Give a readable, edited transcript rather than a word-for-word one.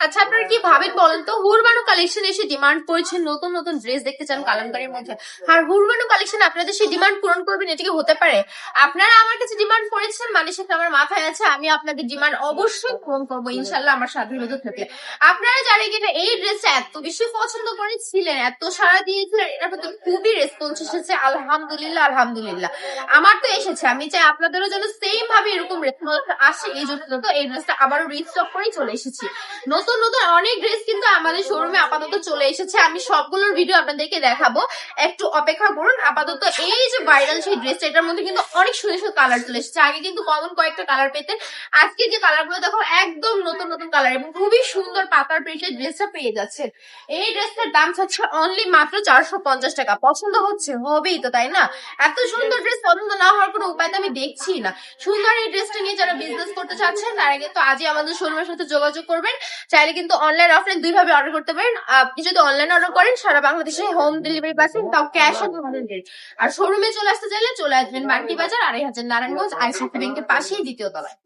আচ্ছা, আপনারা কি ভাবেন বলেন তো? হুরবানু কালেকশন এসে ডিমান্ড করেছেন, নতুন নতুন ড্রেস দেখতে চান কালামকারীর মধ্যে, আর হুরবানু কালেকশন আপনাদের সেই ডিমান্ড পূরণ করবেন, এটা কি হতে পারে? আপনারা আমার কাছে ডিমান্ড করেছেন মানে সেটা আমার মাথায় আছে, আমি আপনাদের ডিমান্ড অবশ্যই পূরণ করবো ইনশাল্লাহ আমার স্বাধীনতা থেকে। আপনারা যারা কিনা এই ড্রেসটা এত বেশি পছন্দ করেছিলেন, এত সাড়া দিয়েছিলেন, এটার প্রতি খুবই রেসপন্স এসেছে, আলহামদুলিল্লাহ আলহামদুলিল্লাহ। আমার তো এসেছে, আমি চাই আপনাদেরও যেন সেম ভাবে এরকম রেসপন্স আসে, এই জন্য তো এই ড্রেসটা আবারও রিস্টক করেই চলে এসেছি। নতুন নতুন অনেক ড্রেস কিন্তু আমাদের শোরুমে আপাতত চলে এসেছে, আমি সবগুলোর ভিডিও আপনাদেরকে দেখাবো, একটু অপেক্ষা করুন। আপাতত এই যে ভাইরাল সেই ড্রেসটা, এটার মধ্যে কিন্তু অনেক সুন্দর সুন্দর কালার চলে এসেছে। আগে কিন্তু কমন কয়েকটা কালার পেতেন, আজকে যে কালার গুলো দেখো একদম নতুন নতুন কালার এবং খুবই সুন্দর পাতার প্রিন্টের ড্রেসটা পেয়ে যাচ্ছেন। এই ড্রেসটার দাম হচ্ছে অনলি মাত্র 450 টাকা। পছন্দ হচ্ছে? হবেই তো, তাই না? এত সুন্দর ড্রেস পছন্দ না হওয়ার কোনো উপায় তো আমি দেখছি না। সুন্দর এই ড্রেসটা নিয়ে যারা বিজনেস করতে চাচ্ছেন তারা কিন্তু আজই আমাদের শোরুমের সাথে যোগাযোগ করবেন। চাইলে কিন্তু অনলাইন অফলাইন দুই ভাবে অর্ডার করতে পারেন। আপনি যদি অনলাইন অর্ডার করেন সারা বাংলাদেশে হোম ডেলিভারি পাচ্ছেন, তাও ক্যাশ অন ডেলিভারি। আর শোরুমে চলে আসতে চাইলে চলে আসবেন বান্টি বাজার 2500 নারায়ণগঞ্জ আইসিআইসি ব্যাংকের পাশেই দ্বিতীয় তলায়।